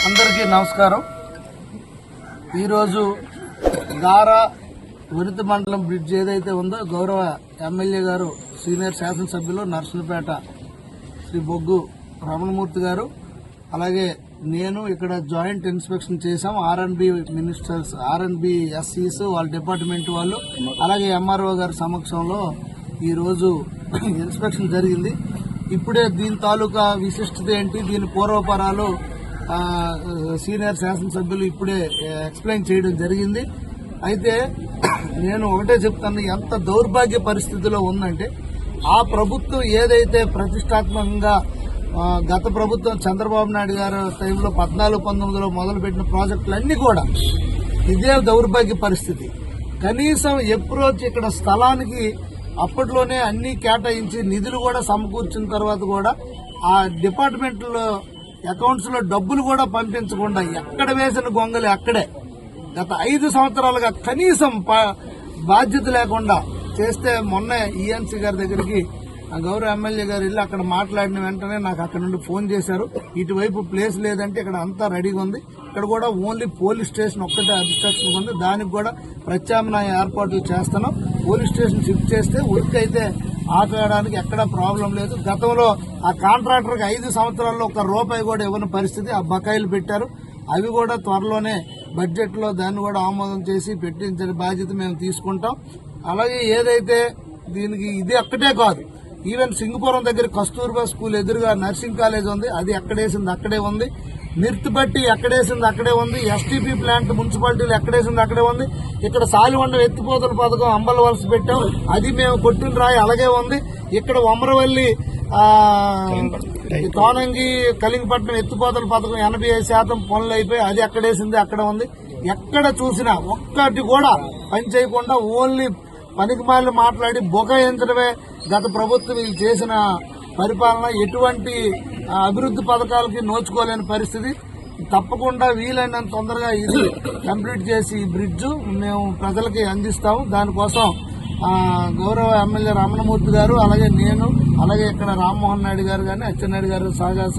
అందరికీ నమస్కారం. ఈరోజు గారా వనిత మండలం బ్రిడ్జ్ ఏదైతే ఉందో గౌరవ ఎమ్మెల్యే గారు సీనియర్ శాసనసభ్యులు నర్సంపేట శ్రీ బొగ్గు రమణమూర్తి గారు అలాగే నేను ఇక్కడ జాయింట్ ఇన్స్పెక్షన్ చేశాం. ఆర్ఎన్బి మినిస్టర్స్, ఆర్ఎన్బి ఎస్సీస్ వాళ్ళ డిపార్ట్మెంట్ వాళ్ళు అలాగే ఎంఆర్ఓ గారి సమక్షంలో ఈరోజు ఇన్స్పెక్షన్ జరిగింది. ఇప్పుడే దీని తాలూకా విశిష్టత ఏంటి, దీని పూర్వపరాలు సీనియర్ శాసనసభ్యులు ఇప్పుడే ఎక్స్ప్లెయిన్ చేయడం జరిగింది. అయితే నేను ఒకటే చెప్తాను, ఎంత దౌర్భాగ్య పరిస్థితిలో ఉందంటే ఆ ప్రభుత్వం ఏదైతే ప్రతిష్టాత్మకంగా గత ప్రభుత్వం చంద్రబాబు నాయుడు గారు టైంలో 14-19లో మొదలుపెట్టిన ప్రాజెక్టులన్నీ కూడా ఇదే దౌర్భాగ్య పరిస్థితి. కనీసం అప్రోచ్ ఇక్కడ స్థలానికి అప్పట్లోనే అన్ని కేటాయించి నిధులు కూడా సమకూర్చిన తర్వాత కూడా ఆ డిపార్ట్మెంట్లో అకౌంట్స్ లో డబ్బులు కూడా పంపించకుండా ఎక్కడ వేసిన గొంగలి అక్కడే గత 5 సంవత్సరాలుగా కనీసం బాధ్యత లేకుండా చేస్తే మొన్న ఈఎన్సీ గారి దగ్గరికి గౌరవ ఎమ్మెల్యే గారు వెళ్ళి అక్కడ మాట్లాడిన వెంటనే నాకు అక్కడ నుండి ఫోన్ చేశారు. ఇటువైపు ప్లేస్ లేదంటే ఇక్కడ అంతా రెడీగా ఉంది, ఇక్కడ కూడా ఓన్లీ పోలీస్ స్టేషన్ ఒక్కటే అబ్స్ట్రక్షన్ ఉంది, దానికి కూడా ప్రత్యామ్నాయ ఏర్పాట్లు చేస్తున్నాం. పోలీస్ స్టేషన్ షిఫ్ట్ చేస్తే వర్క్ అయితే ఆపేయడానికి ఎక్కడా ప్రాబ్లం లేదు. గతంలో ఆ కాంట్రాక్టర్కి 5 సంవత్సరాల్లో ₹1 కూడా ఇవ్వని పరిస్థితి, ఆ బకాయిలు పెట్టారు. అవి కూడా త్వరలోనే బడ్జెట్ లో దాన్ని కూడా ఆమోదం చేసి పెట్టించే బాధ్యత మేము తీసుకుంటాం. అలాగే ఏదైతే దీనికి ఇది ఒక్కటే కాదు, ఈవెన్ సింగపురం దగ్గర కస్తూర్బా స్కూల్ ఎదురుగా నర్సింగ్ కాలేజ్ ఉంది, అది ఎక్కడేసింది అక్కడే ఉంది. మిర్తిపట్టి ఎక్కడేసింది అక్కడే ఉంది. ఎస్టీపీ ప్లాంట్ మున్సిపాలిటీలు ఎక్కడేసింది అక్కడే ఉంది. ఇక్కడ సాలివండం ఎత్తిపోతల పథకం అంబల వలస పెట్టాం, అది మేము కొట్టిన రాయి అలాగే ఉంది. ఇక్కడ వమ్రవల్లి తోనంగి కలింగపట్నం ఎత్తిపోతల పథకం 85% పనులు అయిపోయి అది ఎక్కడేసింది అక్కడ ఉంది. ఎక్కడ చూసినా ఒక్కటి కూడా పని చేయకుండా ఓన్లీ పనికిమాలిన మాట్లాడి బొకాయించడమే గత ప్రభుత్వం వీళ్ళు చేసిన పరిపాలన. ఎటువంటి అభివృద్ధి పథకాలకి నోచుకోలేని పరిస్థితి. తప్పకుండా వీలైనంత తొందరగా ఇది కంప్లీట్ చేసి ఈ బ్రిడ్జ్ మేము ప్రజలకి అందిస్తాము. దానికోసం గౌరవ ఎమ్మెల్యే రమణమూర్తి గారు అలాగే నేను అలాగే ఇక్కడ రామ్మోహన్ నాయుడు గారు కానీ అచ్చెన్నాయుడు గారు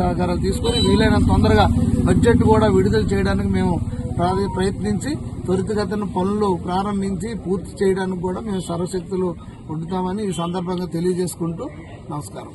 సహకారాలు తీసుకుని వీలైనంత తొందరగా బడ్జెట్ కూడా విడుదల చేయడానికి మేము ప్రయత్నించి త్వరితగతిన పనులు ప్రారంభించి పూర్తి చేయడానికి కూడా మేము సర్వశక్తులు ఉంటుతామని ఈ సందర్భంగా తెలియజేసుకుంటూ నమస్కారం.